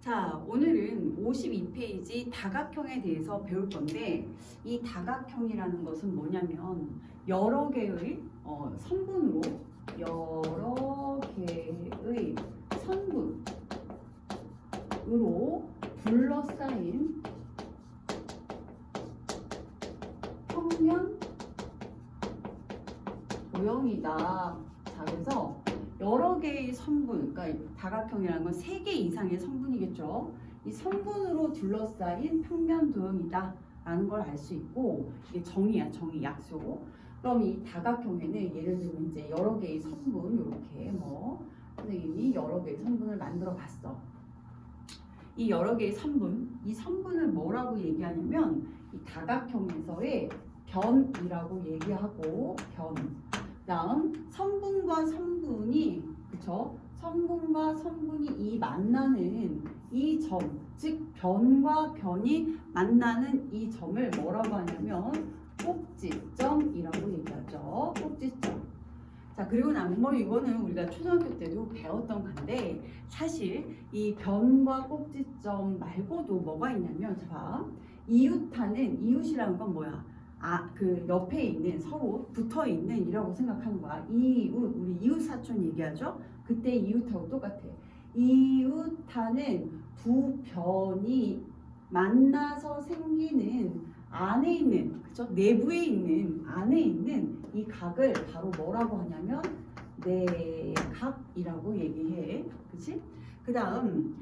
자, 오늘은 52페이지 다각형에 대해서 배울 건데 이 다각형이라는 것은 뭐냐면 여러 개의 선분으로 여러 개의 선분으로 둘러싸인 평면 도형이다. 자, 그래서 여러 개의 선분, 그러니까 다각형이라는 건 3개 이상의 선분이겠죠. 이 선분으로 둘러싸인 평면 도형이다 라는 걸 알 수 있고, 이게 정의야, 정의, 약속. 그럼 이 다각형에는 예를 들면 이제 여러 개의 선분, 이렇게 선생님이 여러 개의 선분을 만들어 봤어. 이 여러 개의 선분, 이 선분을 뭐라고 얘기하냐면 이 다각형에서의 변이라고 얘기하고, 변. 다음 선분과 선분이, 그쵸? 선분과 선분이 이 만나는 이 점, 즉 변과 변이 만나는 이 점을 뭐라고 하냐면 꼭지점이라고 얘기하죠. 꼭지점. 자, 그리고 나면 이거는 우리가 초등학교 때도 배웠던 건데, 사실 이 변과 꼭지점 말고도 뭐가 있냐면, 자 봐. 이웃하는, 이웃이라는 건 뭐야? 그 옆에 있는, 서로 붙어 있는 이라고 생각하는 거야. 이웃, 우리 이웃 사촌 얘기하죠? 그때 이웃하고 똑같아. 이웃하는 두 변이 만나서 생기는 안에 있는, 그죠? 내부에 있는, 안에 있는 이 각을 바로 뭐라고 하냐면 내각이라고 얘기해. 그치? 그 다음,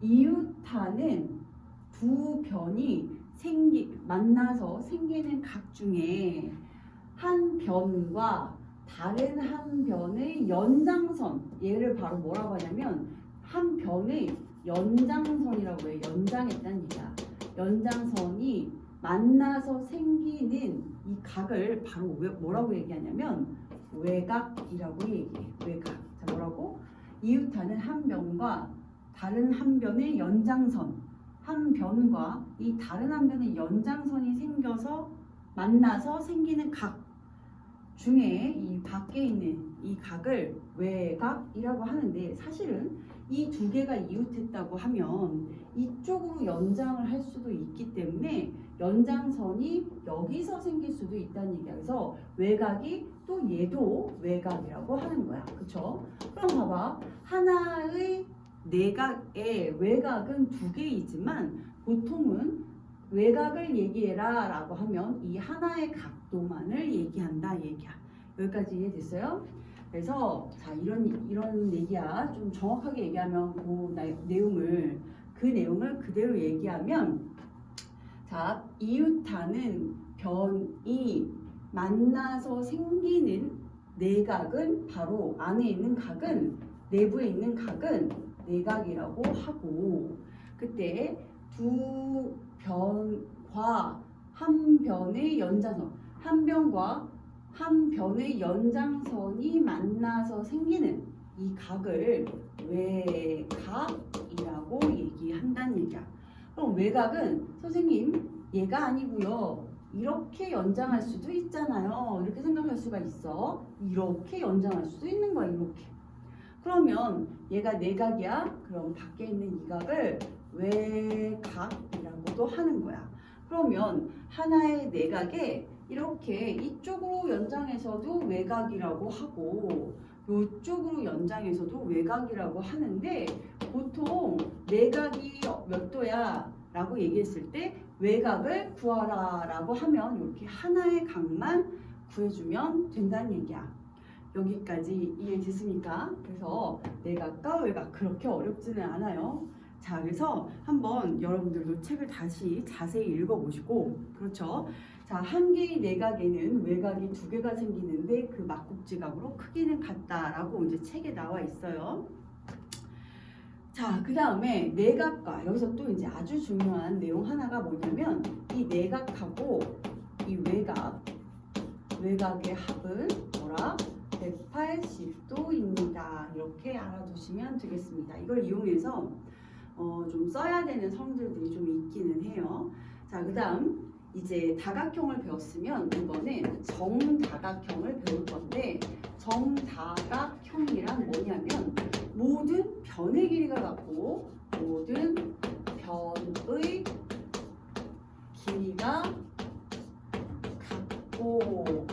이웃하는 두 변이 만나서 생기는 각 중에 한 변과 다른 한 변의 연장선, 얘를 바로 뭐라고 하냐면 한 변의 연장선이라고 해. 연장했다는 얘기야. 연장선이 만나서 생기는 이 각을 바로 뭐라고 얘기하냐면 외각이라고 얘기해. 외각. 자, 뭐라고? 이웃하는 한 변과 다른 한 변의 연장선, 한 변과 이 다른 한 변의 연장선이 생겨서 만나서 생기는 각 중에 이 밖에 있는 이 각을 외각이라고 하는데, 사실은 이 두 개가 이웃했다고 하면 이쪽으로 연장을 할 수도 있기 때문에 연장선이 여기서 생길 수도 있다는 얘기야. 그래서 외각이 또 얘도 외각이라고 하는 거야. 그쵸? 그럼 봐봐. 하나의 내각의 외각은 두 개이지만 보통은 외각을 얘기해라 라고 하면 이 하나의 각도만을 얘기한다 얘기야. 여기까지 이해됐어요? 그래서 자, 이런 얘기야. 좀 정확하게 얘기하면 그 내용을 그대로 얘기하면, 자, 이웃하는 변이 만나서 생기는 내각은 바로 안에 있는 각은, 내부에 있는 각은 내각이라고 하고, 그때 두 변과 한 변의 연장선, 한 변과 한 변의 연장선이 만나서 생기는 이 각을 외각이라고 얘기한다는 얘기야. 그럼 외각은 선생님 얘가 아니고요, 이렇게 연장할 수도 있잖아요. 이렇게 생각할 수가 있어. 이렇게 연장할 수도 있는 거야. 이렇게. 그러면 얘가 내각이야. 그럼 밖에 있는 이 각을 외각이라고도 하는 거야. 그러면 하나의 내각에 이렇게 이쪽으로 연장해서도 외각이라고 하고 이쪽으로 연장해서도 외각이라고 하는데, 보통 내각이 몇 도야 라고 얘기했을 때 외각을 구하라 라고 하면 이렇게 하나의 각만 구해주면 된다는 얘기야. 여기까지 이해됐습니까? 그래서 내각과 외각 그렇게 어렵지는 않아요. 자, 그래서 한번 여러분들도 책을 다시 자세히 읽어보시고, 그렇죠? 자, 한 개의 내각에는 외각이 두 개가 생기는데 그 막국지각으로 크기는 같다라고 이제 책에 나와 있어요. 자, 그 다음에 내각과, 여기서 또 이제 아주 중요한 내용 하나가 뭐냐면 이 내각하고 이 외각의 합은 뭐라? 180도입니다. 이렇게 알아두시면 되겠습니다. 이걸 이용해서 좀 써야 되는 성질들이 좀 있기는 해요. 자, 그 다음 이제 다각형을 배웠으면 이번엔 정다각형을 배울 건데, 정다각형이란 뭐냐면 모든 변의 길이가 같고 모든 변의 길이가 같고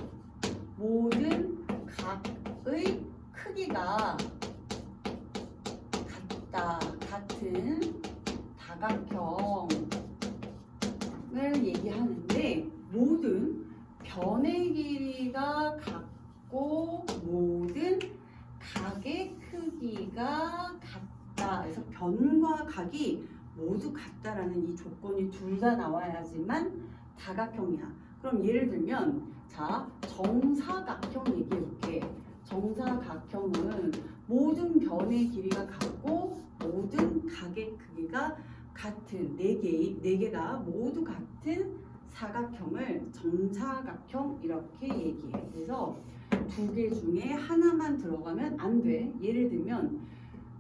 모든 각의 크기가 같다. 같은 다각형을 얘기하는데 모든 변의 길이가 같고 모든 각의 크기가 같다. 그래서 변과 각이 모두 같다라는 이 조건이 둘 다 나와야지만 다각형이야. 그럼 예를 들면 자 정사각형 얘기해 볼게. 정사각형은 모든 변의 길이가 같고 모든 각의 크기가 같은 네 개가 모두 같은 사각형을 정사각형 이렇게 얘기해. 그래서 두 개 중에 하나만 들어가면 안 돼. 예를 들면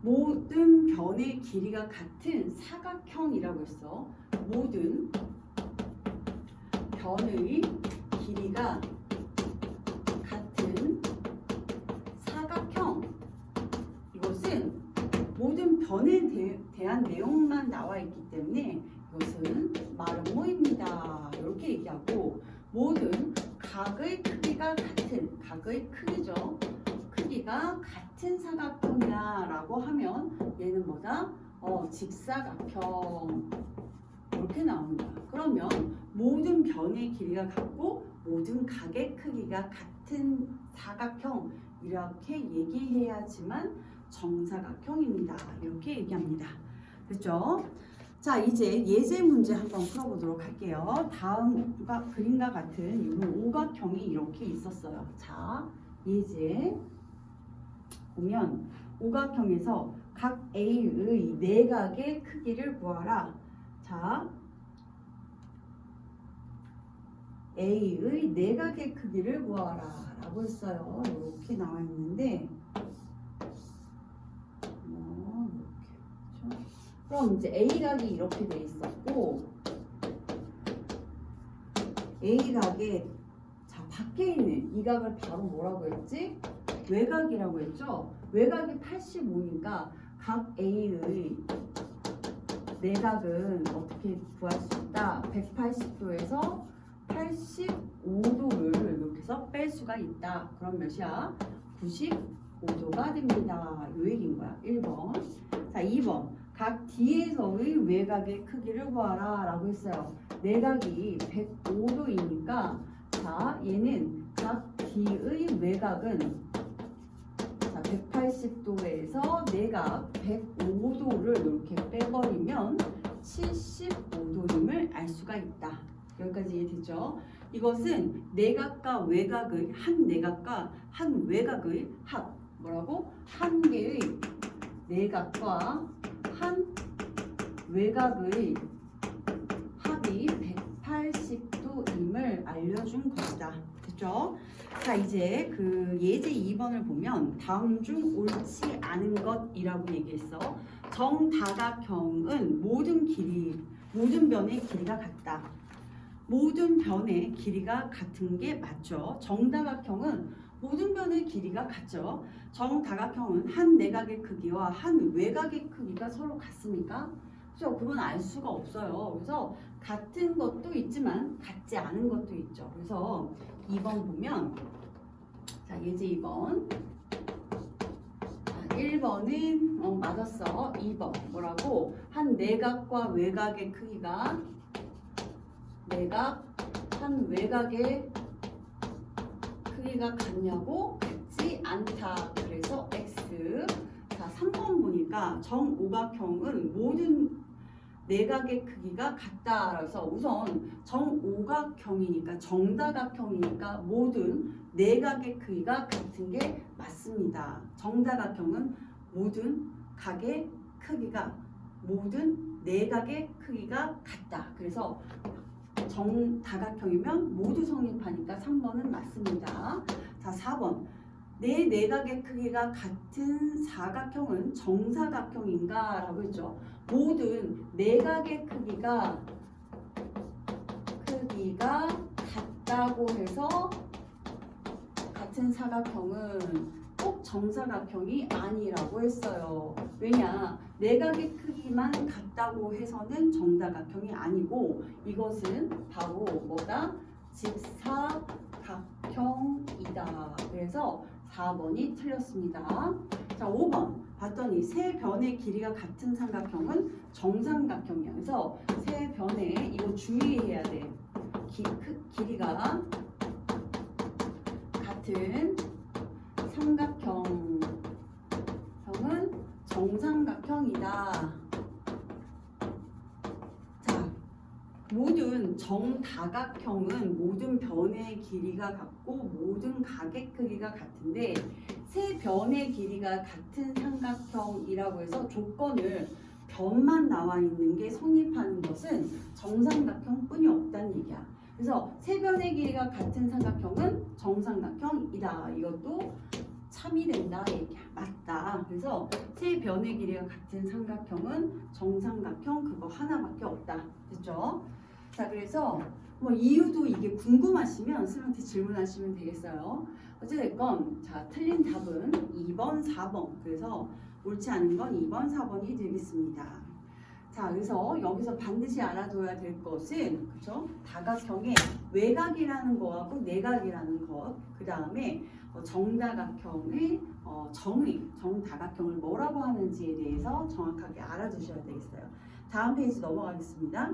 모든 변의 길이가 같은 사각형이라고 했어. 모든 변의 길이가 같은 사각형. 이것은 모든 변에 대한 내용만 나와 있기 때문에 이것은 말은 뭐입니다. 이렇게 얘기하고 모든 각의 크기가 같은 각의 크기죠. 크기가 같은 사각형이야 라고 하면 얘는 뭐다? 직사각형 이렇게 나옵니다. 그러면 모든 변의 길이가 같고 모든 각의 크기가 같은 사각형 이렇게 얘기해야지만 정사각형입니다. 이렇게 얘기합니다. 됐죠? 자, 이제 예제 문제 한번 풀어보도록 할게요. 다음과 그림과 같은 이 오각형이 이렇게 있었어요. 자, 예제 보면 오각형에서 각 A의 내각의 크기를 구하라. 자, A의 내각의 크기를 구하라 라고 했어요. 이렇게 나와 있는데 이렇게. 그럼 이제 A각이 이렇게 돼 있었고 A각에 자 밖에 있는 이 각을 바로 뭐라고 했지? 외곽이라고 했죠? 외곽이 85니까 각 A의 내각은 어떻게 구할 수 있다? 180도에서 85도를 이렇게 해서 뺄 수가 있다. 그럼 몇이야? 95도가 됩니다. 요 얘기인 거야. 1번. 자, 2번. 각 D에서의 외곽의 크기를 구하라 라고 했어요. 내각이 105도이니까 자, 얘는 각 D의 외곽은 자, 180도에서 내각 105도를 이렇게 빼버리면 75도임을 알 수가 있다. 여기까지 이해되죠? 이것은 내각과 외곽의 한 내각과 한 외곽의 합. 뭐라고? 한 개의 내각과 한 외곽의 합이 180도임을 알려준 것이다. 됐죠? 자, 이제 그 예제 2번을 보면 다음 중 옳지 않은 것이라고 얘기했어. 정다각형은 모든 변의 길이가 같다. 모든 변의 길이가 같은 게 맞죠. 정다각형은 모든 변의 길이가 같죠. 정다각형은 한 내각의 크기와 한 외곽의 크기가 서로 같습니까? 그렇죠. 그건 알 수가 없어요. 그래서 같은 것도 있지만 같지 않은 것도 있죠. 그래서 2번 보면 자, 예제 2번 1번은 맞았어. 2번 뭐라고? 한 내각과 외곽의 크기가 내각 한 외곽의 크기가 같냐고? 같지 않다. 그래서 X. 자, 3번 보니까 정오각형은 모든 내각의 크기가 같다. 그래서 우선 정오각형이니까 정다각형이니까 모든 내각의 크기가 같은 게 맞습니다. 정다각형은 모든 각의 크기가 모든 내각의 크기가 같다. 그래서 정다각형이면 모두 성립하니까 3번은 맞습니다. 자, 4번. 내 내각의 크기가 같은 사각형은 정사각형인가? 라고 했죠. 모든 내각의 크기가 같다고 해서 같은 사각형은 꼭 정사각형이 아니라고 했어요. 왜냐? 내각의 크기만 같다고 해서는 정사각형이 아니고 이것은 바로 뭐다? 직사각형이다. 그래서 4번이 틀렸습니다. 자, 5번 봤더니 세 변의 길이가 같은 삼각형은 정삼각형이야. 그래서 세 변에 이거 주의해야 돼. 길이가 같은 삼각형은 정삼각형이다. 자, 모든 정다각형은 모든 변의 길이가 같고 모든 각의 크기가 같은데 세 변의 길이가 같은 삼각형이라고 해서 조건을 변만 나와 있는 게 성립하는 것은 정삼각형뿐이 없다는 얘기야. 그래서 세 변의 길이가 같은 삼각형은 정삼각형이다. 이것도 참이 된다 얘기야. 맞다. 그래서 세 변의 길이가 같은 삼각형은 정삼각형 그거 하나밖에 없다. 됐죠? 자, 그래서 뭐 이유도 이게 궁금하시면 선생님한테 질문하시면 되겠어요. 어찌됐건 자, 틀린 답은 2번, 4번. 그래서 옳지 않은 건 2번, 4번이 되겠습니다. 자, 그래서 여기서 반드시 알아둬야 될 것은 그렇죠? 다각형의 외곽이라는 거하고 내각이라는 것, 그 다음에 정다각형의 정다각형을 뭐라고 하는지에 대해서 정확하게 알아두셔야 되겠어요. 다음 페이지 넘어가겠습니다.